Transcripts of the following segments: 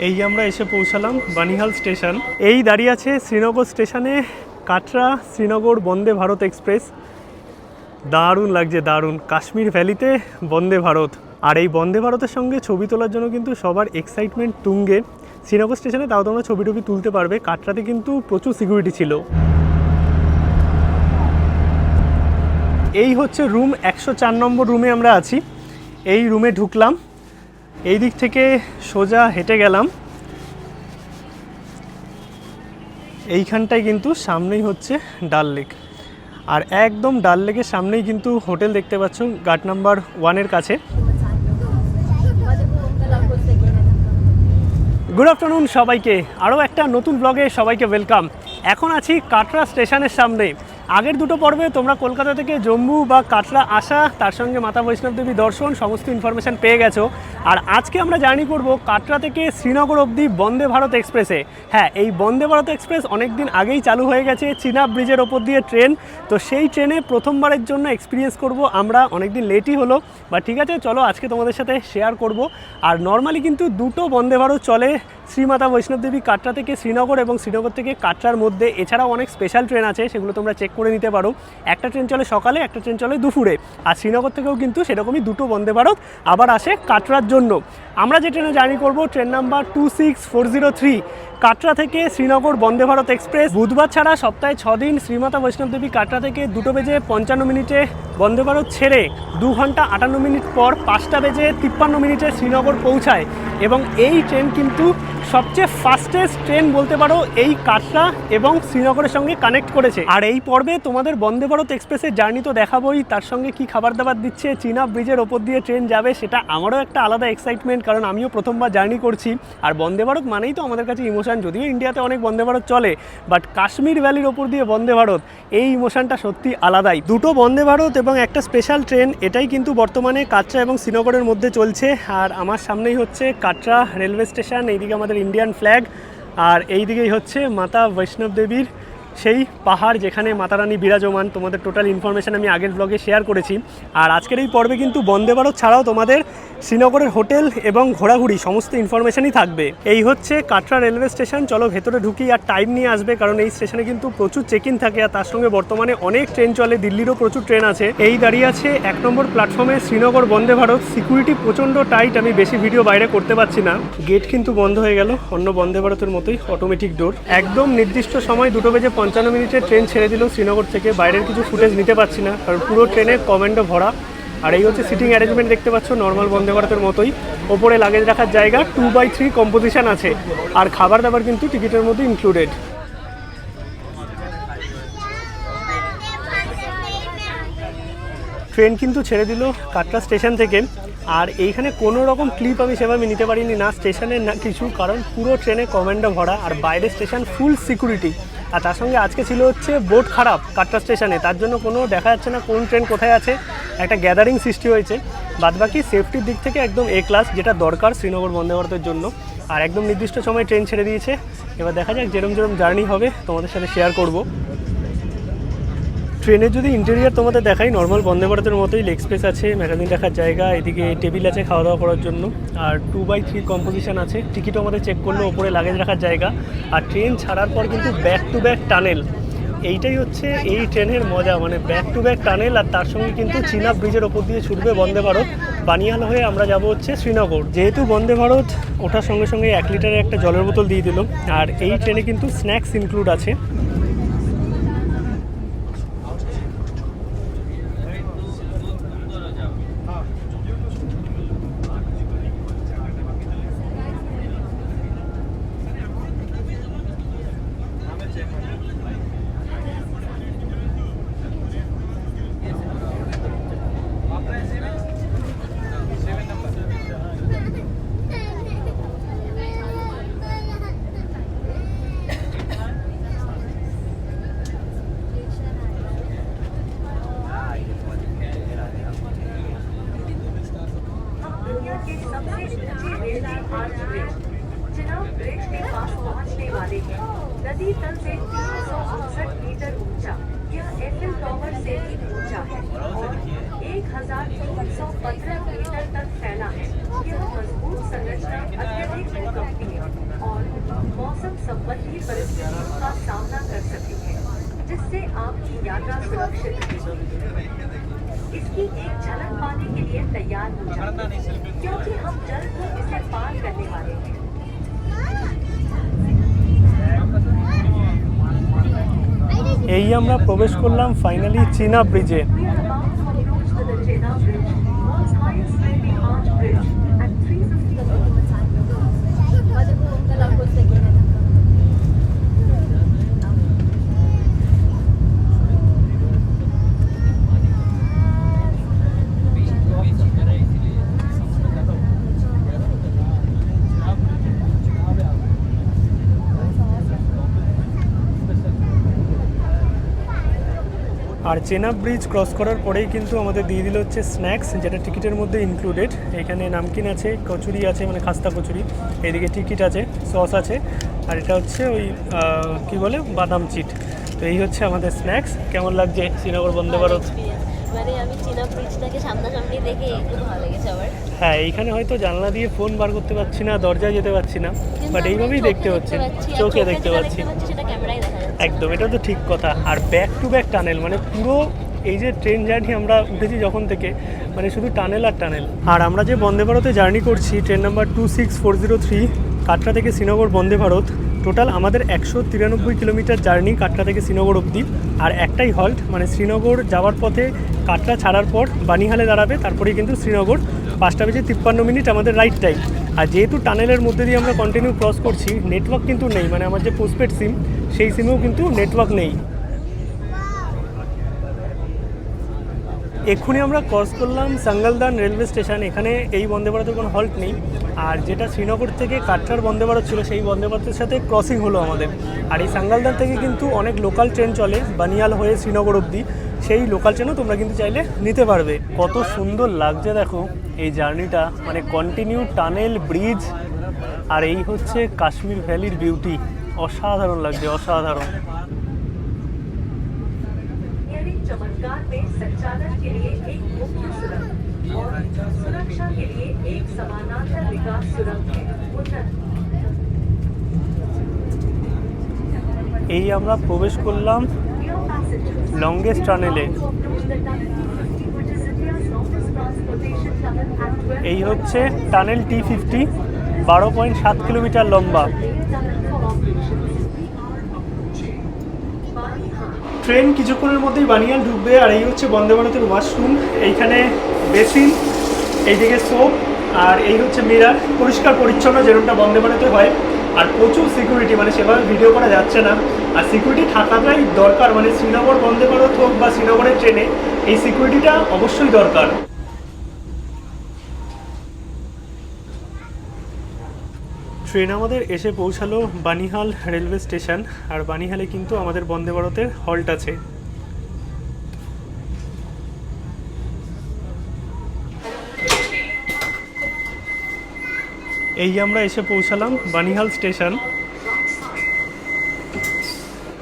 এই আমরা এসে পৌঁছালাম বানিহাল স্টেশন। এই দাঁড়িয়ে আছে শ্রীনগর স্টেশনে কাটরা শ্রীনগর বন্দে ভারত এক্সপ্রেস। দারুণ লাগছে, দারুণ। কাশ্মীর ভ্যালিতে বন্দে ভারত। আর এই বন্দে ভারতের সঙ্গে ছবি তোলার জন্য কিন্তু সবার এক্সাইটমেন্ট তুঙ্গে। শ্রীনগর স্টেশনে তাও তোমরা ছবি টবি তুলতে পারবে। কাটরাতে কিন্তু প্রচুর সিকিউরিটি ছিল। এই হচ্ছে রুম 104 নম্বর রুমে আমরা আছি। এই রুমে ঢুকলাম, এই দিক থেকে সোজা হেঁটে গেলাম। এইখানটায় কিন্তু সামনেই হচ্ছে ডাল লেক, আর একদম ডাল লেকের সামনেই কিন্তু হোটেল দেখতে পাচ্ছ ঘাট নাম্বার 1-এর কাছে। গুড আফটারনুন সবাইকে, আরও একটা নতুন ব্লগে সবাইকে ওয়েলকাম। এখন আছি কাটরা স্টেশনের সামনে। আগের দুটো পর্বে তোমরা কলকাতা থেকে জম্মু বা কাটরা আসা, তার সঙ্গে মাতা বৈষ্ণব দেবী দর্শন সমস্ত ইনফরমেশান পেয়ে গেছো। আর আজকে আমরা জার্নি করব কাটরা থেকে শ্রীনগর অবধি বন্দে ভারত এক্সপ্রেসে। হ্যাঁ, এই বন্দে ভারত এক্সপ্রেস অনেক দিন আগেই চালু হয়ে গেছে, চিনাব ব্রিজের ওপর দিয়ে ট্রেন। তো সেই ট্রেনে প্রথমবারের জন্য এক্সপিরিয়েন্স করব আমরা। অনেক দিন লেটই হলো, বা ঠিক আছে চলো আজকে তোমাদের সাথে শেয়ার করব। আর নর্মালি কিন্তু দুটো বন্দে ভারত চলে, শ্রীমাতা বৈষ্ণব দেবী কাটরা থেকে শ্রীনগর এবং শ্রীনগর থেকে কাটরার মধ্যে। এছাড়াও অনেক স্পেশাল ট্রেন আছে, সেগুলো তোমরা চেক করে নিতে পারো। একটা ট্রেন চলে সকালে, একটা ট্রেন চলে দুপুরে। আর শ্রীনগর থেকেও কিন্তু সেরকমই দুটো বন্দে ভারত আবার আসে কাটরার জন্য। আমরা যে ট্রেনে জার্নি করব ট্রেন নাম্বার 26403, কাটরা থেকে শ্রীনগর বন্দে ভারত এক্সপ্রেস। বুধবার ছাড়া সপ্তাহে 6 দিন শ্রীমাতা বৈষ্ণব দেবী কাটরা থেকে 2:55 বন্দে ভারত ছেড়ে 2 ঘন্টা 58 মিনিট পর 5:53 শ্রীনগর পৌঁছায়। এবং এই ট্রেন কিন্তু সবচেয়ে ফাস্টেস্ট ট্রেন বলতে পারো, এই কাটরা এবং শ্রীনগরের সঙ্গে কানেক্ট করেছে। আর এই পর্বে তোমাদের বন্দে ভারত এক্সপ্রেসের জার্নি তো দেখাবোই, তার সঙ্গে কি খাবার দাবার দিচ্ছে, চিনাব ব্রিজের ওপর দিয়ে ট্রেন যাবে, সেটা আমারও একটা আলাদা এক্সাইটমেন্ট, কারণ আমিও প্রথমবার জার্নি করছি। আর বন্দে ভারত মানেই তো আমাদের কাছে ইমোশন। যদিও ইন্ডিয়াতে অনেক বন্দে ভারত চলে, বাট কাশ্মীর ভ্যালির ওপর দিয়ে বন্দে ভারত, এই ইমোশনটা সত্যি আলাদাই। দুটো বন্দে ভারত এবং একটা স্পেশাল ট্রেন, এটাই কিন্তু বর্তমানে কাটরা এবং শ্রীনগরের মধ্যে চলছে। আর আমার সামনেই হচ্ছে কাটরা রেলওয়ে স্টেশন, এইদিকে আমাদের ইন্ডিয়ান ফ্ল্যাগ, আর এই দিকেই হচ্ছে মাতা বৈষ্ণব দেবীর সেই পাহাড় যেখানে মাতা রানী বিরাজমান। তোমাদের টোটাল ইনফরমেশান আমি আগের ব্লগে শেয়ার করেছি। আর আজকের এই পর্বে কিন্তু বন্দে ভারত ছাড়াও তোমাদের শ্রীনগরের হোটেল এবং ঘোরাঘুরি সমস্ত ইনফরমেশানই থাকবে। এই হচ্ছে কাটরা রেলওয়ে স্টেশন। চলো ভেতরে ঢুকি, আর টাইম নিয়ে আসবে, কারণ এই স্টেশনে কিন্তু প্রচুর চেক ইন থাকে। আর তার সঙ্গে বর্তমানে অনেক ট্রেন চলে, দিল্লিরও প্রচুর ট্রেন আছে। এই দাঁড়িয়ে আছে 1 নম্বর প্ল্যাটফর্মে শ্রীনগর বন্দে ভারত। সিকিউরিটি প্রচণ্ড টাইট, আমি বেশি ভিডিও বাইরে করতে পারছি না। গেট কিন্তু বন্ধ হয়ে গেল, অন্য বন্দে ভারতের মতোই অটোমেটিক ডোর। একদম নির্দিষ্ট সময় 2:55 ট্রেন ছেড়ে দিল শ্রীনগর থেকে। বাইরের কিছু ফুটেজ নিতে পারছি না, কারণ পুরো ট্রেনের কমেন্ডো ভরা। আর এই হচ্ছে সিটিং অ্যারেঞ্জমেন্ট, দেখতে পাচ্ছ নর্মাল বন্দে ভারতের মতোই। ওপরে লাগেজ রাখার জায়গা, 2/3 কম্পোজিশন আছে। আর খাবার দাবার কিন্তু টিকিটের মধ্যে ইনক্লুডেড। ট্রেন কিন্তু ছেড়ে দিল কাটরা স্টেশন থেকে। আর এইখানে কোনো রকম ক্লিপ আমি সেভাবে নিতে পারিনি, না স্টেশনের না কিছু, কারণ পুরো ট্রেনে কমেন্ডো ভরা। আর বাইরের স্টেশন ফুল সিকিউরিটি। আর তার সঙ্গে আজকে ছিল হচ্ছে বোর্ড খারাপ কাটরা স্টেশনে, তার জন্য কোনো দেখা যাচ্ছে না কোন ট্রেন কোথায় আছে। একটা গ্যাদারিং সৃষ্টি হয়েছে। বাদবাকি সেফটির দিক থেকে একদম A ক্লাস, যেটা দরকার শ্রীনগর বন্দে ভারতের জন্য। আর একদম নির্দিষ্ট সময় ট্রেন ছেড়ে দিয়েছে। এবার দেখা যাক যেরকম জার্নি হবে তোমাদের সাথে শেয়ার করব। ট্রেনের যদি ইন্টেরিয়ার তোমাদের দেখাই, নর্মাল বন্দে ভারতের মতোই লেগ স্পেস আছে, ম্যাগাজিন রাখার জায়গা, এদিকে টেবিল আছে খাওয়া দাওয়া করার জন্য। আর 2/3 কম্পোজিশন আছে। টিকিটও আমাদের চেক করলো, ওপরে লাগেজ রাখার জায়গা। আর ট্রেন ছাড়ার পর কিন্তু ব্যাক টু ব্যাক টানেল। এইটাই হচ্ছে এই ট্রেনের মজা, মানে ব্যাক টু ব্যাক টানেল। আর তার সঙ্গে কিন্তু চিনাব ব্রিজের ওপর দিয়ে ছুটবে বন্দে ভারত। বানিহাল হয়ে আমরা যাব হচ্ছে শ্রীনগর। যেহেতু বন্দে ভারত ওঠার সঙ্গে সঙ্গে 1 লিটারের একটা জলের বোতল দিয়ে দিল। আর এই ট্রেনে কিন্তু স্ন্যাক্স ইনক্লুড আছে। चिनाब ब्रिज के पास पहुंचने वाले हैं। नदी तल से 359 मीटर ऊंचा यह एफिल टावर से भी ऊंचा है और 1315 मीटर तक फैला है। यह मजबूत संरचना अत्यधिक भूकंपीय संबंधी परिस्थितियों का सामना कर सकती है, जिससे आपकी यात्रा सुरक्षित रहेगी। इसकी एक झलक पाने के लिए तैयार हो जाइए, क्योंकि हम जल्द ही इसे पार करने वाले हैं। এই আমরা প্রবেশ করলাম ফাইনালি চীনা ব্রিজে। We are about to approach the Chenab Bridge, world's highest swimming arch bridge, at 350 আর চেনাব ব্রিজ ক্রস করার পরেই কিন্তু আমাদের দিয়ে দিল হচ্ছে স্ন্যাক্স, যেটা টিকিটের মধ্যে ইনক্লুডেড। এখানে নামকিন আছে, কচুরি আছে মানে খাস্তা কচুরি, এইদিকে টিকিট আছে, সস আছে, আর এটা হচ্ছে ওই কি বলে বাদাম চিট। তো এই হচ্ছে আমাদের স্ন্যাক্স। কেমন লাগছে শ্রীনগর বন্দে ভারত? মানে আমি চীনা ব্রিজটাকে সামনাসামনি দেখে একটু ভালো লেগেছে আমার। হ্যাঁ, এইখানে হয়তো জানলা দিয়ে ফোন বার করতে পারছি না, দরজায় যেতে পারছি না, বাট এইভাবেই দেখতে হচ্ছে, চোখে দেখতে পাচ্ছি। সেটা ক্যামেরায় দেখা যাচ্ছে। একদম, এটা তো ঠিক কথা। আর ব্যাক টু ব্যাক টানেল, মানে পুরো এই যে ট্রেন জার্নি আমরা উঠেছি যখন থেকে, মানে শুধু টানেল আর টানেল। আর আমরা যে বন্দে ভারতে জার্নি করছি, ট্রেন নাম্বার 26403 কাটরা থেকে শ্রীনগর বন্দে ভারত, টোটাল আমাদের 193 কিলোমিটার জার্নি কাটরা থেকে শ্রীনগর অবধি। আর একটাই হল্ট, মানে শ্রীনগর যাওয়ার পথে কাটরা ছাড়ার পর বানিহালে দাঁড়াবে, তারপরেই কিন্তু শ্রীনগর। 5:53 আমাদের রাইট টাইম। আর যেহেতু টানেলের মধ্যে দিয়ে আমরা কন্টিনিউ ক্রস করছি, নেটওয়ার্ক কিন্তু নেই, মানে আমার যে পোস্টপেড সিম সেই সিমেও কিন্তু নেটওয়ার্ক নেই। এক্ষুনি আমরা ক্রস করলাম সাঙ্গালদান রেলওয়ে স্টেশন। এখানে এই বন্দে ভারতের কোনো হল্ট নেই। আর যেটা শ্রীনগর থেকে কাটরার বন্দে ভারত ছিল, সেই বন্দে ভারতের সাথে ক্রসিং হলো আমাদের। আর এই সাঙ্গালদান থেকে কিন্তু অনেক লোকাল ট্রেন চলে বানিয়াল হয়ে শ্রীনগর অবধি, সেই লোকাল ট্রেনও তোমরা কিন্তু চাইলে নিতে পারবে। কত সুন্দর লাগছে দেখো এই জার্নিটা, মানে কন্টিনিউ টানেল, ব্রিজ, আর এই হচ্ছে কাশ্মীর ভ্যালির বিউটি। অসাধারণ লাগছে, অসাধারণ। चमत्कार में संचालन के लिए एक मुख्य सुरंग और सुरक्षा के लिए एक समानांतर विकास सुरंग है। उन्नत এই আমরা প্রবেশ করলাম লংগেস্ট টানেলে। এই হচ্ছে টানেল T50, 12.7 কিলোমিটার লম্বা। ট্রেন কিছুক্ষণের মধ্যেই বানিয়াল ঢুকবে। আর এই হচ্ছে বন্দে ভারতের ওয়াশরুম। এইখানে বেসিন, এইদিকে সোপ, আর এই হচ্ছে মিরার। পরিষ্কার পরিচ্ছন্ন যেরকমটা বন্দে ভারতে হয়। আর প্রচুর সিকিউরিটি, মানে সেভাবে ভিডিও করা যাচ্ছে না। আর সিকিউরিটি থাকাটাই দরকার, মানে শ্রীনগর বন্দে ভারত হোক বা শ্রীনগরের ট্রেনে এই সিকিউরিটিটা অবশ্যই দরকার। ট্রেন আমাদের এসে পৌঁছালো বানিহাল রেলওয়ে স্টেশন। আর বানিহালে কিন্তু আমাদের বন্দে ভারতের হল্ট আছে। এই আমরা এসে পৌঁছালাম বানিহাল স্টেশন।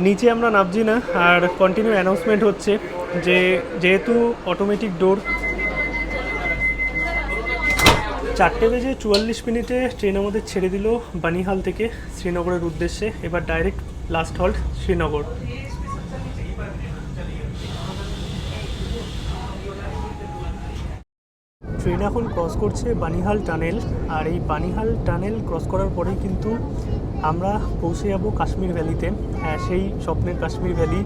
নিচে আমরা নামছি না, আর কন্টিনিউ অ্যানাউন্সমেন্ট হচ্ছে যে যেহেতু অটোমেটিক ডোর। 4:44 ট্রেন আমাদের ছেড়ে দিল বানিহাল থেকে শ্রীনগরের উদ্দেশ্যে। এবার direct last halt Srinagar. Train এখন ক্রস করছে বানিহাল টানেল। আর এই বানিহাল টানেল ক্রস করার পরেই কিন্তু আমরা পৌঁছে যাব কাশ্মীর ভ্যালিতে। হ্যাঁ, সেই স্বপ্নের কাশ্মীর ভ্যালি।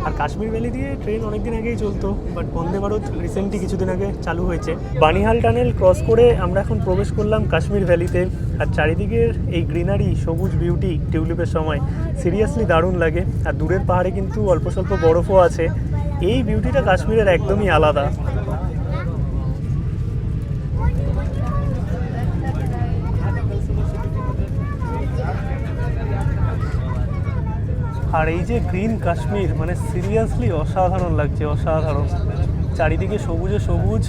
আর কাশ্মীর ভ্যালি দিয়ে ট্রেন অনেকদিন আগেই চলতো, বাট বন্দে ভারত রিসেন্টলি কিছুদিন আগে চালু হয়েছে। বানিহাল টানেল ক্রস করে আমরা এখন প্রবেশ করলাম কাশ্মীর ভ্যালিতে। আর চারিদিকের এই গ্রিনারি, সবুজ বিউটি টিউলিপের সময় সিরিয়াসলি দারুণ লাগে। আর দূরের পাহাড়ে কিন্তু অল্প স্বল্প বরফও আছে। এই বিউটিটা কাশ্মীরের একদমই আলাদা। আর এই যে গ্রিন কাশ্মীর, মানে সিরিয়াসলি অসাধারণ লাগছে, অসাধারণ। চারিদিকে সবুজে সবুজ,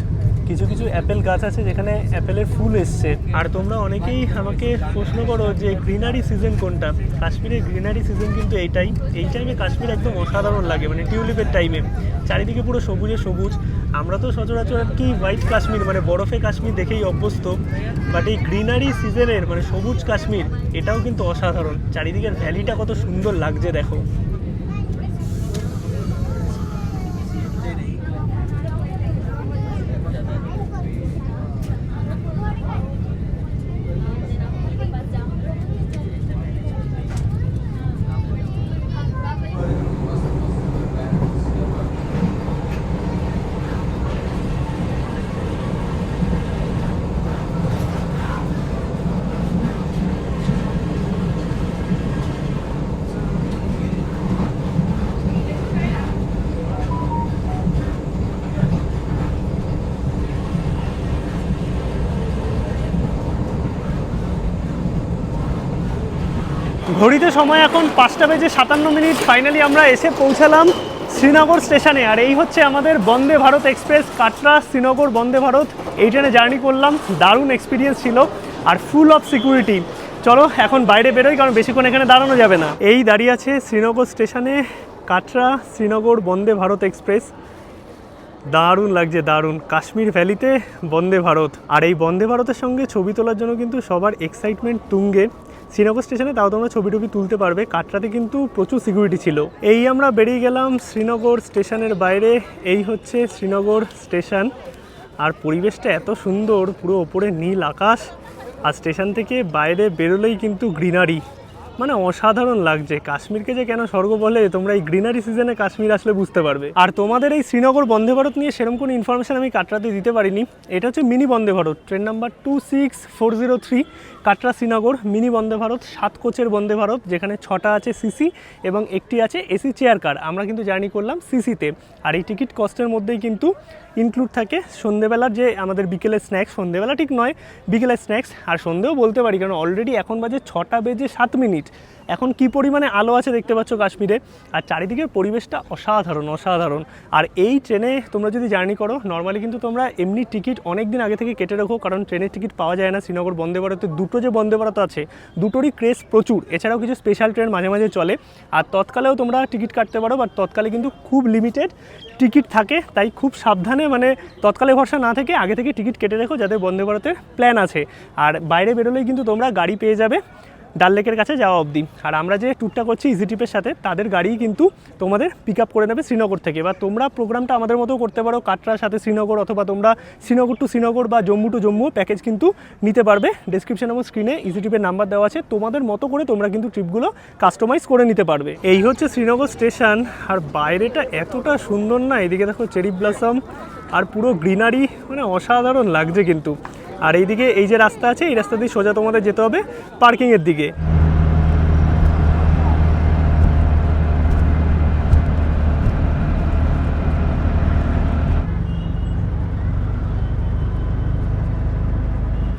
কিছু কিছু অ্যাপেল গাছ আছে যেখানে অ্যাপেলের ফুল এসছে। আর তোমরা অনেকেই আমাকে প্রশ্ন করো যে গ্রিনারি সিজন কোনটা। কাশ্মীরের গ্রিনারি সিজন কিন্তু এই টাইমে কাশ্মীর একদম অসাধারণ লাগে, মানে টিউলিপের টাইমে চারিদিকে পুরো সবুজে সবুজ। আমরা তো সচরাচর আর কি হোয়াইট কাশ্মীর মানে বরফে কাশ্মীর দেখেই অভ্যস্ত, বাট এই গ্রিনারি সিজনের মানে সবুজ কাশ্মীর এটাও কিন্তু অসাধারণ। চারিদিকের ভ্যালিটা কত সুন্দর লাগছে দেখো। ঘড়িতে সময় এখন 5:57। ফাইনালি আমরা এসে পৌঁছালাম শ্রীনগর স্টেশনে। আর এই হচ্ছে আমাদের বন্দে ভারত এক্সপ্রেস, কাটরা শ্রীনগর বন্দে ভারত। এই ট্রেনে জার্নি করলাম, দারুণ এক্সপিরিয়েন্স ছিল আর ফুল অফ সিকিউরিটি। চলো এখন বাইরে বেরোই, কারণ বেশিক্ষণ এখানে দাঁড়ানো যাবে না। এই দাঁড়িয়ে আছে শ্রীনগর স্টেশনে কাটরা শ্রীনগর বন্দে ভারত এক্সপ্রেস। দারুণ লাগছে, দারুণ। কাশ্মীর ভ্যালিতে বন্দে ভারত, আর এই বন্দে ভারতের সঙ্গে ছবি তোলার জন্য কিন্তু সবার এক্সাইটমেন্ট তুঙ্গে। শ্রীনগর স্টেশনে তাও তোমরা ছবি টবি তুলতে পারবে, কাটরাতে কিন্তু প্রচুর সিকিউরিটি ছিল। এই আমরা বেরিয়ে গেলাম শ্রীনগর স্টেশনের বাইরে। এই হচ্ছে শ্রীনগর স্টেশন, আর পরিবেশটা এত সুন্দর, পুরো ওপরে নীল আকাশ, আর স্টেশন থেকে বাইরে বেরোলেই কিন্তু গ্রিনারি, মানে অসাধারণ লাগছে। কাশ্মীরকে যে কেন স্বর্গ বলে তোমরা এই গ্রিনারি সিজনে কাশ্মীর আসলে বুঝতে পারবে। আর তোমাদের এই শ্রীনগর বন্দে ভারত নিয়ে সেরকম কোনো ইনফরমেশন আমি কাটরাতে দিতে পারিনি। এটা হচ্ছে mini Vande Bharat, train number 26403 Katra Srinagar mini Vande Bharat, 7 কোচের বন্দে ভারত, যেখানে 6টা আছে সিসি এবং একটি আছে এসি চেয়ার কার। আমরা কিন্তু জার্নি করলাম সিসিতে। আর এই টিকিট কস্টের মধ্যেই কিন্তু ইনক্লুড থাকে সন্ধ্যেবেলার যে আমাদের বিকেলের স্ন্যাক্স, সন্ধ্যেবেলা ঠিক নয় বিকেলের স্ন্যাক্স, আর সন্ধ্যেও বলতে পারি কারণ অলরেডি এখন বাজে 6:07। এখন কি পরিমাণে আলো আছে দেখতে পাচ্ছ কাশ্মীরে, আর চারিদিকের পরিবেশটা অসাধারণ অসাধারণ। আর এই ট্রেনে তোমরা যদি জার্নি করো, নর্মালি কিন্তু তোমরা এমনি টিকিট অনেক দিন আগে থেকে কেটে রাখো, কারণ ট্রেনের টিকিট পাওয়া যায় না। শ্রীনগর বন্দে ভারতে দুটো যে বন্দে ভারত আছে দুটোরই ক্রেজ প্রচুর, এছাড়াও কিছু স্পেশাল ট্রেন মাঝে মাঝে চলে, আর তৎকালেও তোমরা টিকিট কাটতে পারো, বাট তৎকালে কিন্তু খুব লিমিটেড টিকিট থাকে। তাই খুব সাবধানে, মানে তৎকালে ভরসা না থেকে আগে থেকে টিকিট কেটে রেখো যাদের বন্দে ভারতের প্ল্যান আছে। আর বাইরে বেরোলেই কিন্তু তোমরা গাড়ি পেয়ে যাবে ডাল লেকের কাছে যাওয়া অবধি। আর আমরা যে ট্যুরটা করছি ইজি ট্রিপের সাথে, তাদের গাড়ি কিন্তু তোমাদের পিক আপ করে নেবে শ্রীনগর থেকে। বা তোমরা প্রোগ্রামটা আমাদের মতো করতে পারো, কাটরার সাথে শ্রীনগর, অথবা তোমরা শ্রীনগর টু শ্রীনগর বা জম্মু টু জম্মু প্যাকেজ কিন্তু নিতে পারবে। ডেসক্রিপশন এবং স্ক্রিনে ইজি ট্রিপের নাম্বার দেওয়া আছে, তোমাদের মতো করে তোমরা কিন্তু ট্রিপগুলো কাস্টমাইজ করে নিতে পারবে। এই হচ্ছে শ্রীনগর স্টেশন, আর বাইরেটা এতটা সুন্দর না, এদিকে দেখো চেরি ব্লসম আর পুরো গ্রিনারি, মানে অসাধারণ লাগছে কিন্তু। আর এইদিকে এই যে রাস্তা আছে, এই রাস্তা দিয়ে সোজা তোমাদের যেতে হবে পার্কিংয়ের দিকে।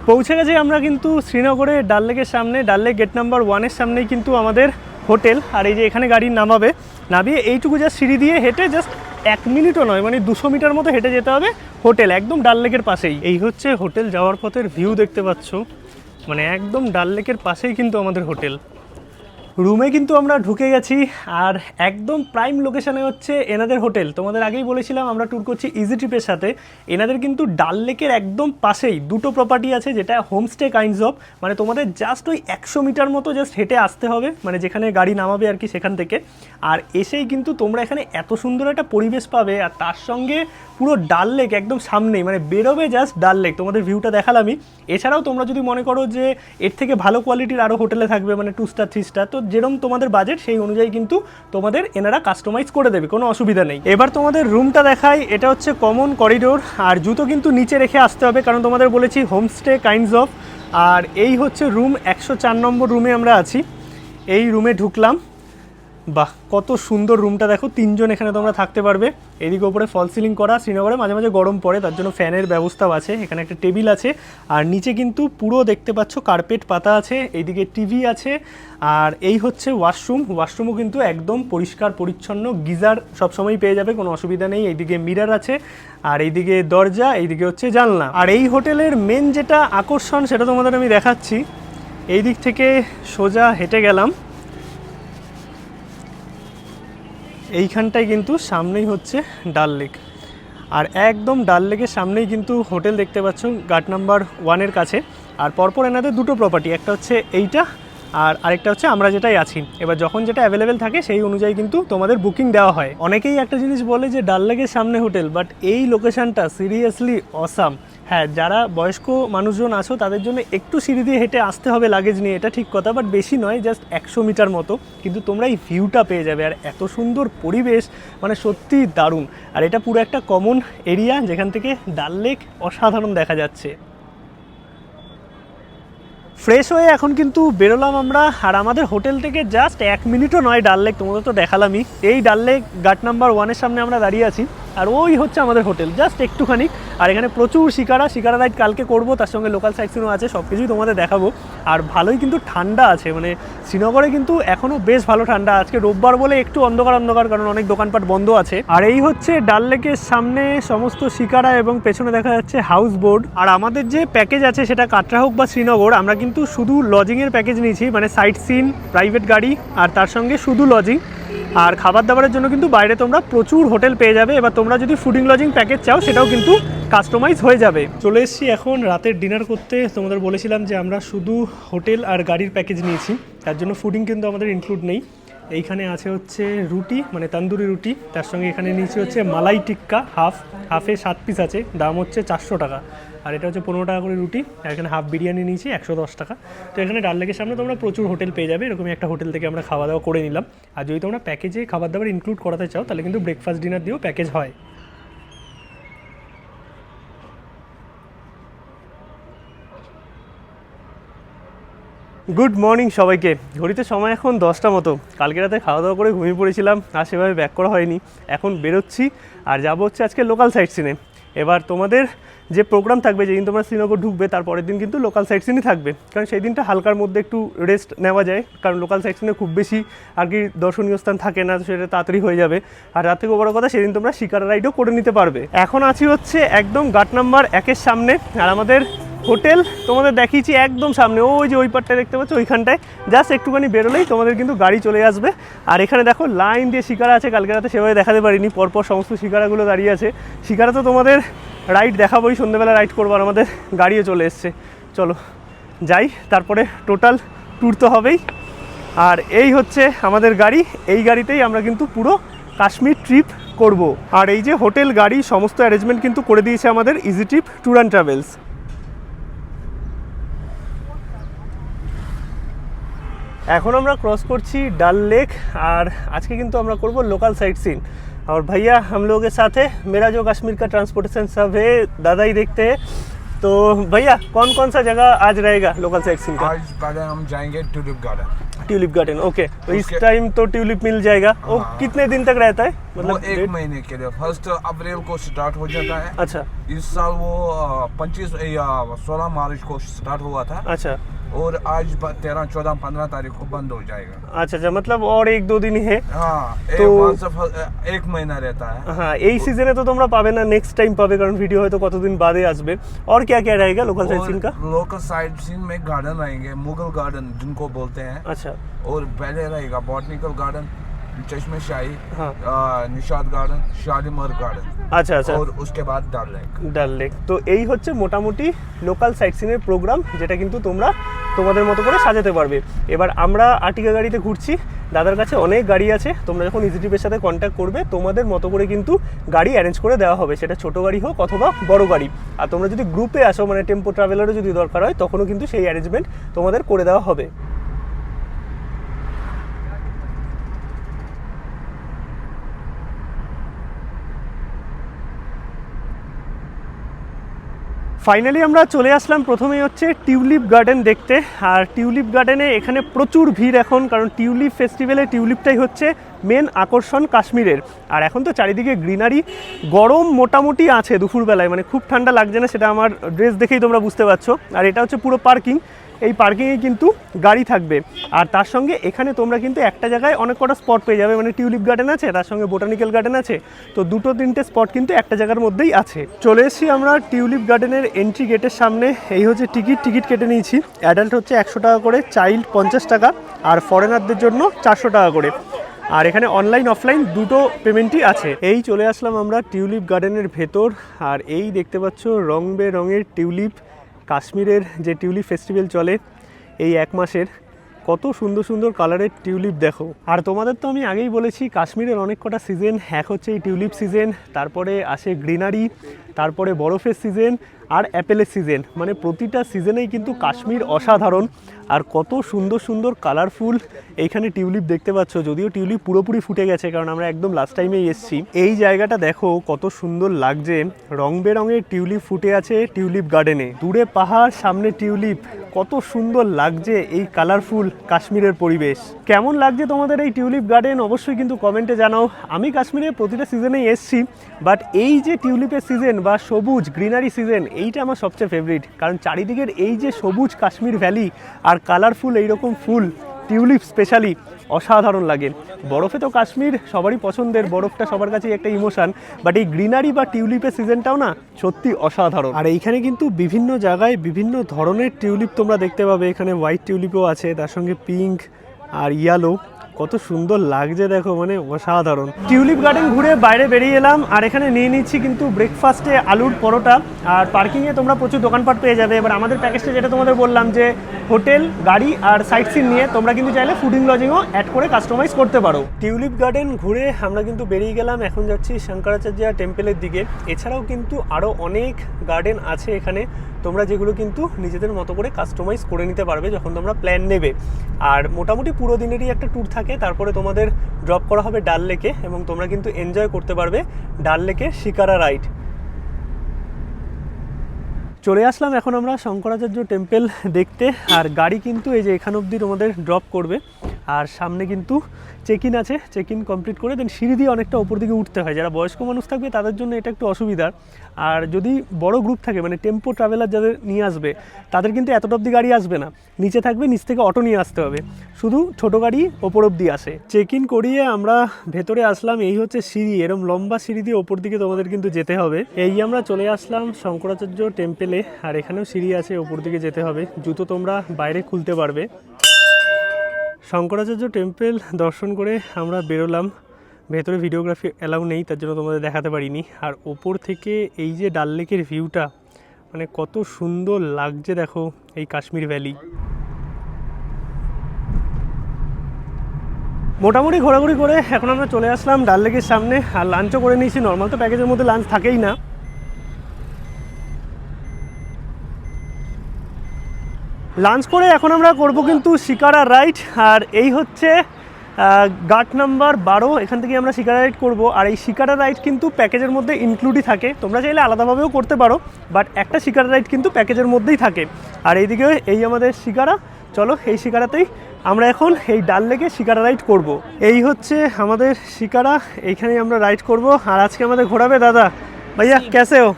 পৌঁছে গেছি আমরা কিন্তু শ্রীনগরে ডাল লেকের সামনে, ডাল লেক গেট নাম্বার 1-এর সামনেই কিন্তু আমাদের হোটেল। আর এই যে এখানে গাড়ি নামিয়ে এইটুকু জাস্ট সিঁড়ি দিয়ে হেঁটে জাস্ট 1 মিনিটও নয়, মানে 200 মিটার মতো হেঁটে যেতে হবে হোটেল, একদম ডাল লেকের পাশেই। এই হচ্ছে হোটেল যাওয়ার পথের ভিউ, দেখতে পাচ্ছ, মানে একদম ডাল লেকের পাশেই কিন্তু আমাদের হোটেল। রুমে কিন্তু আমরা ঢুকে গেছি, আর একদম প্রাইম লোকেশানে হচ্ছে এনাদের হোটেল। তোমাদের আগেই বলেছিলাম আমরা ট্যুর করছি ইজি ট্রিপের সাথে। এনাদের কিন্তু ডাল লেকের একদম পাশেই দুটো প্রপার্টি আছে, যেটা হোমস্টে কাইন্ডস অফ, মানে তোমাদের জাস্ট ওই 100 মিটার মতো জাস্ট হেঁটে আসতে হবে, মানে যেখানে গাড়ি নামাবে আর কি সেখান থেকে। আর এসেই কিন্তু তোমরা এখানে এত সুন্দর একটা পরিবেশ পাবে, আর তার সঙ্গে পুরো ডাল লেক একদম সামনেই, মানে বেরোবে জাস্ট ডাল লেক। তোমাদের ভিউটা দেখালামই। এছাড়াও তোমরা যদি মনে করো যে এর থেকে ভালো কোয়ালিটির আরও হোটেলে থাকবে, মানে 2 স্টার 3 স্টার, তো যেরকম তোমাদের বাজেট সেই অনুযায়ী কিন্তু তোমাদের এনারা কাস্টমাইজ করে দেবে, কোনো অসুবিধা নেই। এবার তোমাদের রুমটা দেখাই। এটা হচ্ছে কমন করিডোর, আর জুতো কিন্তু নিচে রেখে আসতে হবে, কারণ তোমাদের বলেছি হোমস্টে কাইন্ডস অফ। আর এই হচ্ছে রুম 104 নম্বর রুমে আমরা আছি। এই রুমে ঢুকলাম, বাহ, কত সুন্দর রুমটা দেখো, 3 জন এখানে তোমরা থাকতে পারবে। এদিকে ওপরে ফল সিলিং করা, শ্রীনগরে মাঝে মাঝে গরম পড়ে তার জন্য ফ্যানের ব্যবস্থাও আছে। এখানে একটা টেবিল আছে আর নিচে কিন্তু পুরো দেখতে পাচ্ছ কার্পেট পাতা আছে, এইদিকে টিভি আছে। আর এই হচ্ছে ওয়াশরুমও কিন্তু একদম পরিষ্কার পরিচ্ছন্ন, গিজার সবসময় পেয়ে যাবে, কোনো অসুবিধা নেই। এইদিকে মিরর আছে আর এইদিকে দরজা, এইদিকে হচ্ছে জানলা। আর এই হোটেলের মেন যেটা আকর্ষণ সেটা তোমাদের আমি দেখাচ্ছি। এই দিক থেকে সোজা হেঁটে গেলাম, এইখানটায় কিন্তু সামনেই হচ্ছে ডাল লেক। আর একদম ডাল লেকের সামনেই কিন্তু হোটেল দেখতে পাচ্ছ, ঘাট নাম্বার 1-এর কাছে। আর পরপর এনাদের দুটো প্রপার্টি, একটা হচ্ছে এইটা আর আরেকটা হচ্ছে আমরা যেটাই আছি। এবার যখন যেটা অ্যাভেলেবেল থাকে সেই অনুযায়ী কিন্তু তোমাদের বুকিং দেওয়া হয়। অনেকেই একটা জিনিস বলে যে ডাল লেকের সামনে হোটেল, বাট এই লোকেশনটা সিরিয়াসলি অসাম। হ্যাঁ, যারা বয়স্ক মানুষজন আছো তাদের জন্য একটু সিঁড়ি দিয়ে হেঁটে আসতে হবে লাগেজ নিয়ে, এটা ঠিক কথা, বাট বেশি নয়, জাস্ট 100 মিটার মতো। কিন্তু তোমরা এই ভিউটা পেয়ে যাবে আর এত সুন্দর পরিবেশ, মানে সত্যি দারুণ। আর এটা পুরো একটা কমন এরিয়া যেখান থেকে ডাল লেক অসাধারণ দেখা যাচ্ছে। ফ্রেশ হয়ে এখন কিন্তু বেরোলাম আমরা, আর আমাদের হোটেল থেকে জাস্ট 1 মিনিটও নয় ডাল লেক, তোমাদের তো দেখালামই। এই ডাল লেক ঘাট নাম্বার 1-এর সামনে আমরা দাঁড়িয়ে আছি আর ওই হচ্ছে আমাদের হোটেল, জাস্ট একটুখানি। আর এখানে প্রচুর শিকারা রাইড কালকে করবো, তার সঙ্গে লোকাল সাইটসিনও আছে, সব কিছুই তোমাদের দেখাবো। আর ভালোই কিন্তু ঠান্ডা আছে, মানে শ্রীনগরে কিন্তু এখনও বেশ ভালো ঠান্ডা। আজকে রোববার বলে একটু অন্ধকার, কারণ অনেক দোকানপাট বন্ধ আছে। আর এই হচ্ছে ডাল লেকের সামনে সমস্ত শিকারা এবং পেছনে দেখা যাচ্ছে হাউস বোট। আর আমাদের যে প্যাকেজ আছে সেটা কাটরা হোক বা শ্রীনগর, আমরা কিন্তু শুধু লজিংয়ের প্যাকেজ নিয়েছি, মানে সাইট সিন, প্রাইভেট গাড়ি আর তার সঙ্গে শুধু লজিং। আর খাবার দাবারের জন্য কিন্তু বাইরে তোমরা প্রচুর হোটেল পেয়ে যাবে। এবার তোমরা যদি ফুডিং লজিং প্যাকেজ চাও সেটাও কিন্তু কাস্টমাইজ হয়ে যাবে। চলে এসেছি এখন রাতের ডিনার করতে। তোমাদের বলেছিলাম যে আমরা শুধু হোটেল আর গাড়ির প্যাকেজ নিয়েছি, তার জন্য ফুডিং কিন্তু আমাদের ইনক্লুড নেই। এইখানে আছে হচ্ছে রুটি, মানে তন্দুরি রুটি, তার সঙ্গে এখানে নিয়েছি হচ্ছে মালাই টিক্কা হাফে 7 পিস আছে, দাম হচ্ছে 400 টাকা। আর এটা হচ্ছে 15 টাকা করে রুটি। আর এখানে হাফ বিরিয়ানি নিয়েছি 110 টাকা। তো এখানে ডাল লেকের সামনে তোমরা প্রচুর হোটেল পেয়ে যাবে, এরকমই একটা হোটেল থেকে আমরা খাওয়া দাওয়া করে নিলাম। আর যদি তোমরা প্যাকেজে খাবার দাবার ইনক্লুড করাতে চাও তাহলে কিন্তু ব্রেকফাস্ট ডিনার দিয়েও প্যাকেজ হয়। গুড মর্নিং সবাইকে। ঘড়িতে সময় এখন 10টা মতো। কালকে রাতে খাওয়া দাওয়া করে ঘুমিয়ে পড়েছিলাম, আর সেভাবে ব্যাক করা হয়নি। এখন বেরোচ্ছি আর যাবো হচ্ছে আজকে লোকাল সাইট সিনে। এবার তোমাদের যে প্রোগ্রাম থাকবে, যেদিন তোমরা শ্রীনগর ঢুকবে তার পরের দিন কিন্তু লোকাল সাইট সিনই থাকবে, কারণ সেই দিনটা হালকার মধ্যে একটু রেস্ট নেওয়া যায়, কারণ লোকাল সাইট সিনে খুব বেশি আর কি দর্শনীয় স্থান থাকে না, সেটা তাড়াতাড়ি হয়ে যাবে। আর তার থেকে বড় কথা, সেদিন তোমরা শিকারা রাইডও করে নিতে পারবে। এখন আছি হচ্ছে একদম ঘাট নাম্বার 1-এর সামনে, আর আমাদের হোটেল তোমাদের দেখিয়েছি একদম সামনে, ওই যে ওই পাটটা দেখতে পাচ্ছ ওইখানটায়। জাস্ট একটুখানি বেরোলেই তোমাদের কিন্তু গাড়ি চলে আসবে। আর এখানে দেখো লাইন দিয়ে শিকারা আছে, কালকে রাতে সেভাবে দেখাতে পারিনি, পরপর সমস্ত শিকারাগুলো দাঁড়িয়ে আছে। শিকারা তো তোমাদের রাইড দেখাবোই, সন্ধ্যেবেলা রাইড করবো, আর আমাদের গাড়িও চলে এসছে। চলো যাই, তারপরে টোটাল ট্যুর তো হবেই। আর এই হচ্ছে আমাদের গাড়ি, এই গাড়িতেই আমরা কিন্তু পুরো কাশ্মীর ট্রিপ করব। আর এই যে হোটেল, গাড়ি, সমস্ত অ্যারেঞ্জমেন্ট কিন্তু করে দিয়েছে আমাদের easy trip tour and travels. এখন আমরা ক্রস করছি ডাল লেক, আর আজকে কিন্তু আমরা করব लोकल साइट सीन। और भैया हम लोगों के साथ है, मेरा जो कश्मीर का ट्रांसपोर्टेशन सब है दादा ही देखते हैं। तो भैया कौन कौन सा जगह आज रहेगा लोकल साइट सीन का? आज पहले हम जाएंगे tulip garden. Tulip garden, okay. तो इस टाइम तो ट्यूलिप मिल जाएगा। वो कितने दिन तक रहता है, मतलब 1 महीने के लिए, 1 अप्रैल को स्टार्ट हो जाता है। अच्छा, इस साल वो 16 मार्च को स्टार्ट हुआ था, अच्छा, और आज 13, 14, 15 तारीख को बंद हो जाएगा। अच्छा, मतलब और 1-2 दिन ही है। हाँ, तो 1 महीना रहता है। हाँ, এই সিজনে তো তোমরা পাবে না, নেক্সট টাইম পাবে, কারণ ভিডিও হয়তো কতদিন বাদে আসবে। और क्या क्या रहेगा लोकल साइट सीन का? लोकल साइट सीन में गार्डन रहेंगे, मुगल गार्डन जिनको बोलते हैं। अच्छा, और पहले रहेगा बॉटनिकल गार्डन, चश्मे शाही, हाँ, निशाद गार्डन, शालीमार गार्डन, আচ্ছা আচ্ছা, और उसके बाद डल लेक। ডাল লেক। তো এই হচ্ছে মোটামুটি লোকাল সাইট সিনের প্রোগ্রাম, যেটা কিন্তু তোমরা তোমাদের মতো করে সাজাতে পারবে। এবার আমরা আর্টিকা গাড়িতে ঘুরছি, দাদার কাছে অনেক গাড়ি আছে। তোমরা যখন ইজি ট্রিপের সাথে কন্ট্যাক্ট করবে তোমাদের মতো করে কিন্তু গাড়ি অ্যারেঞ্জ করে দেওয়া হবে, সেটা ছোট গাড়ি হোক অথবা বড় গাড়ি। আর তোমরা যদি গ্রুপে আসো, মানে টেম্পো ট্রাভেলারও যদি দরকার হয়, তখনও কিন্তু সেই অ্যারেঞ্জমেন্ট তোমাদের করে দেওয়া হবে। ফাইনালি আমরা চলে আসলাম প্রথমেই হচ্ছে টিউলিপ গার্ডেন দেখতে। আর টিউলিপ গার্ডেনে এখানে প্রচুর ভিড় এখন, কারণ টিউলিপ ফেস্টিভ্যালে টিউলিপটাই হচ্ছে মেন আকর্ষণ কাশ্মীরের। আর এখন তো চারিদিকে গ্রিনারি, গরম মোটামুটি আছে দুপুরবেলায়, মানে খুব ঠান্ডা লাগছে না, সেটা আমার ড্রেস দেখেই তোমরা বুঝতে পারছো। আর এটা হচ্ছে পুরো পার্কিং, এই পার্কিংয়ে কিন্তু গাড়ি থাকবে। আর তার সঙ্গে এখানে তোমরা কিন্তু একটা জায়গায় অনেক কটা স্পট পেয়ে যাবে, মানে টিউলিপ গার্ডেন আছে, তার সঙ্গে বোটানিক্যাল গার্ডেন আছে, তো দুটো তিনটে স্পট কিন্তু একটা জায়গার মধ্যেই আছে। চলে এসেছি আমরা টিউলিপ গার্ডেনের এন্ট্রি গেটের সামনে। এই হচ্ছে টিকিট কেটে নিয়েছি। অ্যাডাল্ট হচ্ছে 100 টাকা করে, চাইল্ড 50 টাকা, আর ফরেনারদের জন্য 400 টাকা করে। আর এখানে অনলাইন অফলাইন দুটো পেমেন্টই আছে। এই চলে আসলাম আমরা টিউলিপ গার্ডেনের ভেতর। আর এই দেখতে পাচ্ছ রং বেরঙের টিউলিপ, কাশ্মীরের যে টিউলিপ ফেস্টিভ্যাল চলে এই 1 মাসের, কত সুন্দর সুন্দর কালারের টিউলিপ দেখো। আর তোমাদের তো আমি আগেই বলেছি কাশ্মীরের অনেক কটা সিজন, এক হচ্ছে এই টিউলিপ সিজন, তারপরে আসে গ্রিনারি, তারপরে বরফের সিজন, আর অ্যাপেলের সিজন। মানে প্রতিটা সিজনেই কিন্তু কাশ্মীর অসাধারণ। আর কত সুন্দর সুন্দর কালারফুল এইখানে টিউলিপ দেখতে পাচ্ছ, যদিও টিউলিপ পুরোপুরি ফুটে গেছে, কারণ আমরা একদম লাস্ট টাইমেই এসেছি। এই জায়গাটা দেখো কত সুন্দর লাগছে, রং বেরঙের টিউলিপ ফুটে আছে টিউলিপ গার্ডেনে। দূরে পাহাড়, সামনে টিউলিপ, কত সুন্দর লাগছে এই কালারফুল কাশ্মীরের পরিবেশ। কেমন লাগছে তোমাদের এই টিউলিপ গার্ডেন অবশ্যই কিন্তু কমেন্টে জানাও। আমি কাশ্মীরের প্রতিটা সিজনেই এসেছি, বাট এই যে টিউলিপের সিজন বা সবুজ গ্রিনারি সিজন, এইটা আমার সবচেয়ে ফেভারিট। কারণ চারিদিকের এই যে সবুজ কাশ্মীর ভ্যালি আর কালারফুল এইরকম ফুল, টিউলিপ স্পেশালি অসাধারণ লাগে। বরফে তো কাশ্মীর সবারই পছন্দের, বরফটা সবার কাছেই একটা ইমোশন, বাট এই গ্রিনারি বা টিউলিপের সিজনটাও না সত্যি অসাধারণ। আর এইখানে কিন্তু বিভিন্ন জায়গায় বিভিন্ন ধরনের টিউলিপ তোমরা দেখতে পাবে। এখানে হোয়াইট টিউলিপও আছে, তার সঙ্গে পিঙ্ক আর ইয়েলো, কত সুন্দর লাগছে দেখো, মানে অসাধারণ। টিউলিপ গার্ডেন ঘুরে বাইরে বেরিয়ে এলাম, আর এখানে নিয়ে নিচ্ছি কিন্তু ব্রেকফাস্টে আলুর পরোটা। আর পার্কিংয়ে তোমরা প্রচুর দোকানপাট পেয়ে যাবে। এবার আমাদের প্যাকেজটা যেটা তোমাদের বললাম, যে হোটেল, গাড়ি আর সাইট সিন নিয়ে তোমরা কিন্তু চাইলে ফুডিং লজিংও অ্যাড করে কাস্টমাইজ করতে পারো। টিউলিপ গার্ডেন ঘুরে আমরা কিন্তু বেরিয়ে গেলাম, এখন যাচ্ছি শঙ্করাচার্য টেম্পলের দিকে। এছাড়াও কিন্তু আরও অনেক গার্ডেন আছে এখানে, তোমরা যেগুলো কিন্তু নিজেদের মতো করে কাস্টমাইজ করে নিতে পারবে যখন তোমরা প্ল্যান নেবে। আর মোটামুটি পুরো দিনেরই একটা ট্যুর থাকে, তারপরে তোমাদের ড্রপ করা হবে ডাল লেকে, এবং তোমরা কিন্তু এনজয় করতে পারবে ডাল লেকে শিকারা রাইড। চলে আসলাম এখন আমরা শঙ্করাচার্য টেম্পল দেখতে। আর গাড়ি কিন্তু এই যে এখান অবধি তোমাদের ড্রপ করবে, আর সামনে কিন্তু চেক ইন আছে, চেক ইন কমপ্লিট করে দেন সিঁড়ি দিয়ে অনেকটা উপর দিকে উঠতে হয়। যারা বয়স্ক মানুষ থাকবে তাদের জন্য এটা একটু অসুবিধার। আর যদি বড় গ্রুপ থাকে, মানে টেম্পো ট্রাভেলার যাদের নিয়ে আসবে, তাদের কিন্তু এতটা অবধি গাড়ি আসবে না, নিচে থাকবে, নিচ থেকে অটো নিয়ে আসতে হবে, শুধু ছোটো গাড়ি ওপর অবধি আসে। চেক ইন করিয়ে আমরা ভেতরে আসলাম, এই হচ্ছে সিঁড়ি, এরম লম্বা সিঁড়ি দিয়ে ওপর দিকে তোমাদের কিন্তু যেতে হবে। এই আমরা চলে আসলাম শঙ্করাচার্য টেম্পলে, আর এখানেও সিঁড়ি আছে, ওপর দিকে যেতে হবে, জুতো তোমরা বাইরে খুলতে পারবে। শঙ্করাচার্য টেম্পল দর্শন করে আমরা বেরোলাম। ভেতরে ভিডিওগ্রাফি অ্যালাউ নেই, তার জন্য তোমাদের দেখাতে পারিনি। আর ওপর থেকে এই যে ডাল লেকের ভিউটা, মানে কত সুন্দর লাগছে দেখো এই কাশ্মীর ভ্যালি। মোটামুটি ঘোরাঘুরি করে এখন আমরা চলে আসলাম ডাল লেকের সামনে। আর লাঞ্চও করে নিয়েছি, নর্মাল তো প্যাকেজের মধ্যে লাঞ্চ থাকেই না। লাঞ্চ করে এখন আমরা করব কিন্তু শিকারা রাইড। আর এই হচ্ছে ঘাট নাম্বার 12, এখান থেকে আমরা শিকারা রাইড করব। আর এই শিকারা রাইড কিন্তু প্যাকেজের মধ্যে ইনক্লুডই থাকে, তোমরা চাইলে আলাদাভাবেও করতে পারো, বাট একটা শিকারা রাইড কিন্তু প্যাকেজের মধ্যেই থাকে। আর এইদিকে এই আমাদের শিকারা, চলো এই শিকারাতেই আমরা এখন এই ডাল লেকে শিকারা রাইড করব। এই হচ্ছে আমাদের শিকারা, এইখানেই আমরা রাইড করব। আর আজকে আমাদের ঘোরাবে দাদা। ভাইয়া কেসে হো?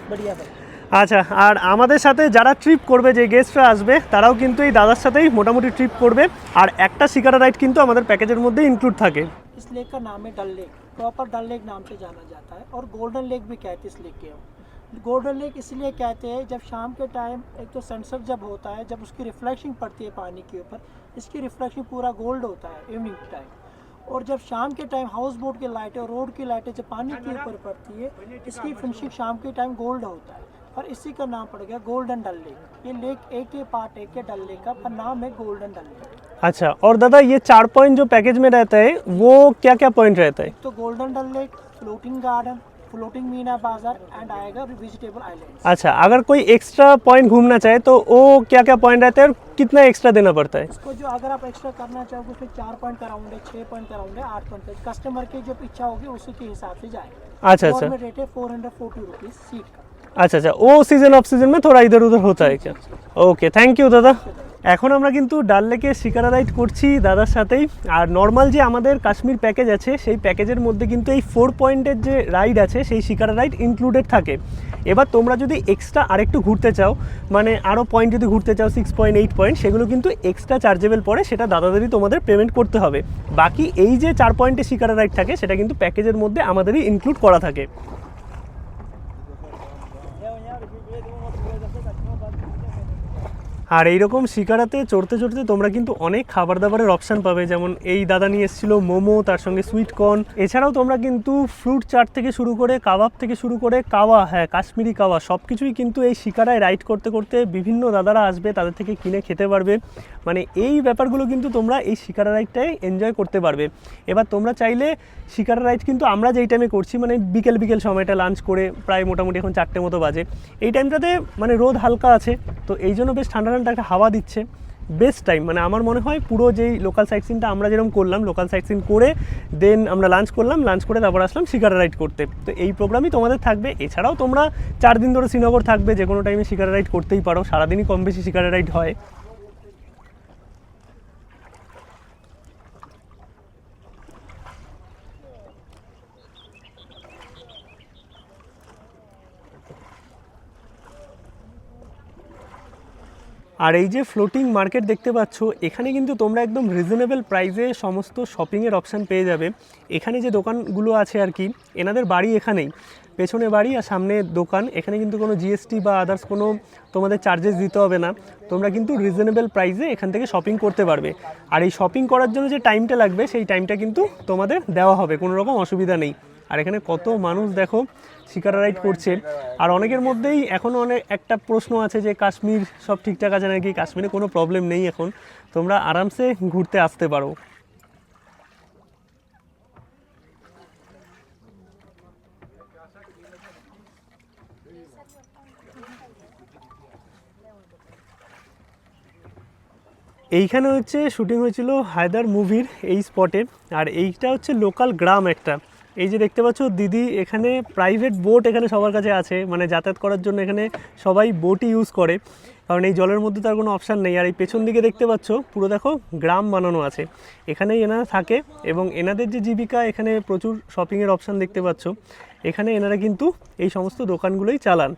আচ্ছা, আর আমাদের সাথে যারা ট্রিপ করবে, যে গেস্টরা আসবে, তারাও কিন্তু এই দাদার সাথেই মোটামুটি ট্রিপ করবে। আর একটা শিকারা রাইড কিন্তু আমাদের প্যাকেজের মধ্যে ইনক্লুড থাকে। इस लेक का नाम है डल लेक, प्रॉपर डल लेक नाम से जाना जाता है, और गोल्डन लेक भी कहते हैं इस लेक के। गोल्डन लेक इसलिए कहते हैं, जब शाम के टाइम एक तो सनसेट जब होता है, जब उसकी रिफ्लेक्शन पड़ती है पानी के ऊपर, इसकी रिफ्लेक्शन पूरा गोल्ड होता है इवनिंग टाइम। और जब शाम के टाइम हाउस बोट की लाइटें और रोड की लाइटें जब पानी के ऊपर पड़ती है, इसकी फिनिशिंग शाम के टाइम गोल्ड होता है, और इसी का नाम पड़ गया गोल्डन डल लेक। ये लेक एक ही पार्ट है के डल लेक का, पर नाम है गोल्डन डल लेक। अच्छा, और दादा ये 4 पॉइंट जो पैकेज में रहता है, वो क्या क्या पॉइंट रहता है? तो golden Dal lake, floating garden, floating Meena Bazaar and आएगा वेजिटेबल आइलैंड। अच्छा, अगर कोई एक्स्ट्रा पॉइंट घूमना चाहे तो वो क्या क्या पॉइंट रहता है और कितना एक्स्ट्रा देना पड़ता है? इसको जो अगर आप एक्स्ट्रा करना चाहोगे, उसमें 4 पॉइंट का राउंड है, 6 पॉइंट का राउंड है, 8 पॉइंट का। कस्टमर की जो इच्छा होगी उसी के हिसाब से जाएगा। अच्छा अच्छा, रेट है 440 रुपीज़ सीट का। अच्छा अच्छा, वो सीजन ऑफ सीजन में थोड़ा इधर उधर होता है क्या? ओके, थैंक ইউ দাদা। এখন আমরা কিন্তু ডাল লেকে শিকারা রাইড করছি দাদার সাথেই। আর নর্মাল যে আমাদের কাশ্মীর প্যাকেজ আছে সেই প্যাকেজের মধ্যে কিন্তু এই 4 পয়েন্টের যে রাইড আছে সেই শিকারা রাইড ইনক্লুডেড থাকে। এবার তোমরা যদি এক্সট্রা আরেকটু ঘুরতে চাও, মানে আরও পয়েন্ট যদি ঘুরতে চাও 6 পয়েন্ট 8 পয়েন্ট, সেগুলো কিন্তু এক্সট্রা চার্জেবল পড়ে, সেটা দাদাদেরই তোমাদের পেমেন্ট করতে হবে। বাকি এই যে 4 পয়েন্টের শিকারা রাইড থাকে সেটা কিন্তু প্যাকেজের মধ্যে আমাদেরই ইনক্লুড করা থাকে। আর এইরকম শিকারাতে চড়তে চড়তে তোমরা কিন্তু অনেক খাবার দাবারের অপশান পাবে, যেমন এই দাদা নিয়ে এসেছিলো মোমো, তার সঙ্গে সুইট কর্ন। এছাড়াও তোমরা কিন্তু ফ্রুট চাট থেকে শুরু করে কাবাব থেকে শুরু করে কাওয়া, হ্যাঁ কাশ্মীরি কাওয়া, সব কিছুই কিন্তু এই শিকারায় রাইড করতে করতে বিভিন্ন দাদারা আসবে, তাদের থেকে কিনে খেতে পারবে। মানে এই ব্যাপারগুলো কিন্তু তোমরা এই শিকারা রাইডটাই এনজয় করতে পারবে। এবার তোমরা চাইলে শিকারা রাইড কিন্তু আমরা যেই টাইমে করছি, মানে বিকেল বিকেল সময়টা লাঞ্চ করে প্রায় মোটামুটি এখন 4টে মতো বাজে, এই টাইমটাতে মানে রোদ হালকা আছে, তো এই জন্য বেশ ঠান্ডা ঠান্ডা একটা হাওয়া দিচ্ছে, বেস্ট টাইম। মানে আমার মনে হয় পুরো যেই লোকাল সাইট সিনটা আমরা যেরকম করলাম, লোকাল সাইট সিন করে দেন আমরা লাঞ্চ করলাম, লাঞ্চ করে তারপর আসলাম শিকারা রাইড করতে। তো এই প্রোগ্রামই তোমাদের থাকবে। এছাড়াও তোমরা 4 দিন ধরে শ্রীনগর থাকবে, যে কোনো টাইমে শিকারা রাইড করতেই পারো, সারাদিনই কম বেশি শিকারা রাইড হয়। আর এই যে ফ্লোটিং মার্কেট দেখতে পাচ্ছ, এখানে কিন্তু তোমরা একদম রিজনেবল প্রাইসে সমস্ত শপিংয়ের অপশান পেয়ে যাবে। এখানে যে দোকানগুলো আছে আর কি, এনাদের বাড়ি এখানেই, পেছনে বাড়ি আর সামনে দোকান। এখানে কিন্তু কোনো জিএসটি বা আদার্স কোনো তোমাদের চার্জেস দিতে হবে না, তোমরা কিন্তু রিজনেবল প্রাইসে এখান থেকে শপিং করতে পারবে। আর এই শপিং করার জন্য যে টাইমটা লাগবে সেই টাইমটা কিন্তু তোমাদের দেওয়া হবে, কোনো রকম অসুবিধা নেই। আর এখানে কত মানুষ দেখো শিকারা রাইড করছে। আর অনেকের মধ্যেই এখনও অনেক একটা প্রশ্ন আছে যে কাশ্মীর সব ঠিকঠাক আছে নাকি, কাশ্মীরে কোনো প্রবলেম নেই, এখন তোমরা আরামসে ঘুরতে আসতে পারো। এইখানে হচ্ছে শুটিং হয়েছিল হায়দার মুভির এই স্পটে। আর এইটা হচ্ছে লোকাল গ্রাম একটা, এই যে দেখতে পাচ্ছ দিদি, এখানে প্রাইভেট বোট এখানে সবার কাছে আছে, মানে যাতায়াত করার জন্য এখানে সবাই বোটই ইউজ করে, কারণ এই জলের মধ্যে তার কোনো অপশান নেই। আর এই পেছন দিকে দেখতে পাচ্ছ পুরো দেখো গ্রাম বানানো আছে, এখানেই এনারা থাকে এবং এনাদের যে জীবিকা, এখানে প্রচুর শপিংয়ের অপশান দেখতে পাচ্ছ, এখানে এনারা কিন্তু এই সমস্ত দোকানগুলোই চালান।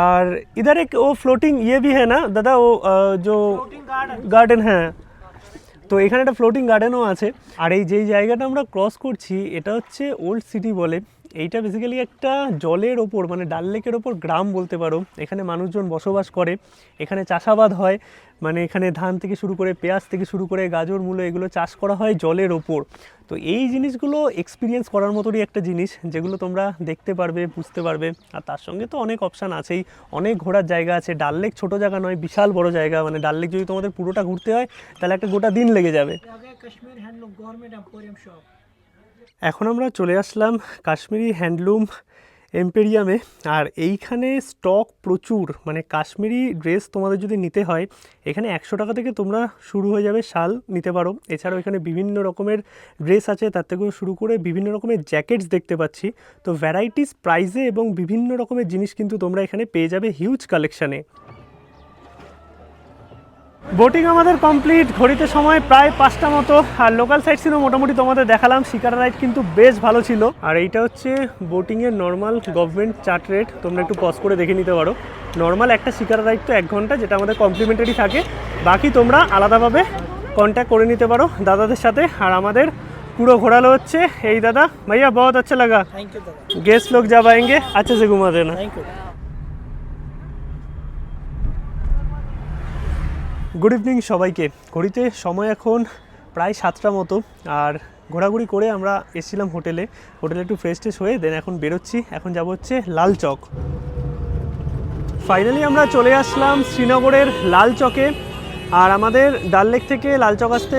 আর ইধার এক ও ফ্লোটিং ইয়ে ভি হ্যাঁ না দাদা, ও जो গার্ডেন, হ্যাঁ তো এখানে একটা ফ্লোটিং গার্ডেনও আছে। আর এই যেই জায়গাটা আমরা ক্রস করছি এটা হচ্ছে ওল্ড সিটি বলে। এইটা বেসিক্যালি একটা জলের ওপর, মানে ডাল লেকের ওপর গ্রাম বলতে পারো। এখানে মানুষজন বসবাস করে, এখানে চাষাবাদ হয়, মানে এখানে ধান থেকে শুরু করে পেঁয়াজ থেকে শুরু করে গাজর মূলো এগুলো চাষ করা হয় জলের ওপর। তো এই জিনিসগুলো এক্সপিরিয়েন্স করার মতোই একটা জিনিস, যেগুলো তোমরা দেখতে পারবে, বুঝতে পারবে। আর তার সঙ্গে তো অনেক অপশান আছেই, অনেক ঘোরার জায়গা আছে। ডাল লেক ছোটো জায়গা নয়, বিশাল বড় জায়গা। মানে ডাল লেক যদি তোমাদের পুরোটা ঘুরতে হয় তাহলে একটা গোটা দিন লেগে যাবে। এখন আমরা চলে আসলাম কাশ্মীরি হ্যান্ডলুম এম্পেরিয়ামে। আর এইখানে স্টক প্রচুর, মানে কাশ্মীরি ড্রেস তোমাদের যদি নিতে হয় এখানে 100 টাকা থেকে তোমরা শুরু হয়ে যাবে, শাল নিতে পারো। এছাড়াও এখানে বিভিন্ন রকমের ড্রেস আছে, তার থেকে শুরু করে বিভিন্ন রকমের জ্যাকেটস দেখতে পাচ্ছি। তো ভ্যারাইটিস প্রাইসে এবং বিভিন্ন রকমের জিনিস কিন্তু তোমরা এখানে পেয়ে যাবে হিউজ কালেকশানে। বোটিং আমাদের কমপ্লিট, ঘড়িতে সময় প্রায় 5টা মতো। আর লোকাল সাইট সিনও মোটামুটি তোমাদের দেখালাম। শিকারা রাইড কিন্তু বেশ ভালো ছিল। আর এইটা হচ্ছে বোটিংয়ের নর্মাল গভর্নমেন্ট চার্ট রেট, তোমরা একটু পজ করে দেখে নিতে পারো। নর্মাল একটা শিকারা রাইড তো 1 ঘন্টা, যেটা আমাদের কমপ্লিমেন্টারি থাকে। বাকি তোমরা আলাদাভাবে কন্ট্যাক্ট করে নিতে পারো দাদাদের সাথে। আর আমাদের পুরো ঘোরালো হচ্ছে এই দাদা। ভাইয়া বহুত আচ্ছা লাগা, थैंक यू दादा, गेस्ट लोग जब आएंगे अच्छे से घुमा देना। Thank you. গুড ইভিনিং সবাইকে। ঘড়িতে সময় এখন প্রায় 7টা মতো। আর ঘোরাঘুরি করে আমরা এসেছিলাম হোটেলে একটু ফ্রেশ ট্রেশ হয়ে দেন এখন বেরোচ্ছি। এখন যাব হচ্ছে লাল চক। ফাইনালি আমরা চলে আসলাম শ্রীনগরের লাল চকে। আর আমাদের ডাল লেক থেকে লাল চক আসতে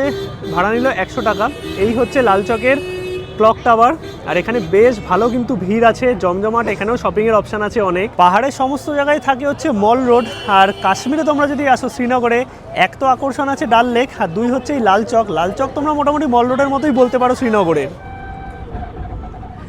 ভাড়া নিল 100 টাকা। এই হচ্ছে লাল চকের ক্লক টাওয়ার। আর এখানে বেশ ভালো কিন্তু ভিড় আছে, জমজমাট। এখানেও শপিংয়ের অপশান আছে অনেক। পাহাড়ের সমস্ত জায়গায় থাকে হচ্ছে মল রোড। আর কাশ্মীরে তোমরা যদি আসো শ্রীনগরে, এক তো আকর্ষণ আছে ডাল লেক, আর 2 হচ্ছে এই লাল চক। লাল চক তোমরা মোটামুটি মল রোডের মতোই বলতে পারো শ্রীনগরের।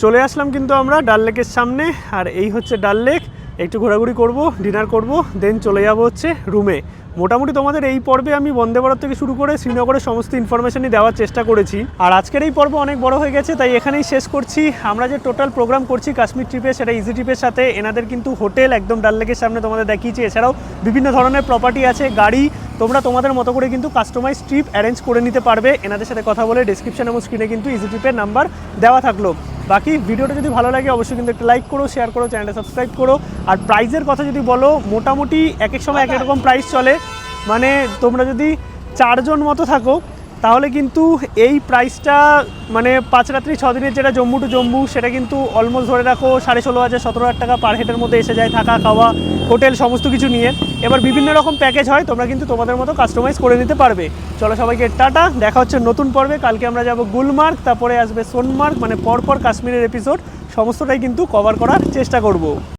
চলে আসলাম কিন্তু আমরা ডাল লেকের সামনে। আর এই হচ্ছে ডাল লেক। একটু ঘোরাঘুরি করব, ডিনার করব, দেন চলে যাব হচ্ছে রুমে। মোটামুটি তোমাদের এই পর্বে আমি বন্দে ভারত থেকে শুরু করে শ্রীনগরের সমস্ত ইনফরমেশনই দেওয়ার চেষ্টা করেছি। আর আজকের এই পর্ব অনেক বড় হয়ে গেছে, তাই এখানেই শেষ করছি। আমরা যে টোটাল প্রোগ্রাম করছি কাশ্মীর ট্রিপে, সেটা ইজি ট্রিপের সাথে এনাদের কিন্তু হোটেল একদম ডাল লেকের সামনে তোমাদের দেখিয়েছি। এছাড়াও বিভিন্ন ধরনের প্রপার্টি আছে, গাড়ি, তোমরা তোমাদের মতো করে কিন্তু কাস্টমাইজ ট্রিপ অ্যারেঞ্জ করে নিতে পারবে। এনাদের সাথে কথা বলে ডেসক্রিপশন এবং স্ক্রিনে কিন্তু ইজি ট্রিপের নাম্বার দেওয়া থাকলো। বাকি ভিডিওটা যদি ভালো লাগে অবশ্যই কিন্তু একটা লাইক করো, শেয়ার করো, চ্যানেলটা সাবস্ক্রাইব করো। আর প্রাইসের কথা যদি বলো, মোটামুটি এক এক সময় এক এক রকম প্রাইস চলে। মানে তোমরা যদি 4 জন মতো থাকো তাহলে কিন্তু এই প্রাইসটা মানে 5 রাত্রি 6 দিনের যেটা জম্মু টু জম্মু, সেটা কিন্তু অলমোস্ট ধরে রাখো 16,500 17,000 টাকা পার হেডের মধ্যে এসে যায়, থাকা খাওয়া হোটেল সমস্ত কিছু নিয়ে। এবার বিভিন্ন রকম প্যাকেজ হয়, তোমরা কিন্তু তোমাদের মতো কাস্টমাইজ করে নিতে পারবে। চলো সবাইকে টাটা, দেখা হচ্ছে নতুন পর্বে। কালকে আমরা যাব গুলমার্গ, তারপরে আসবে সোনমার্গ, মানে পরপর কাশ্মীরের এপিসোড সমস্তটাই কিন্তু কভার করার চেষ্টা করব।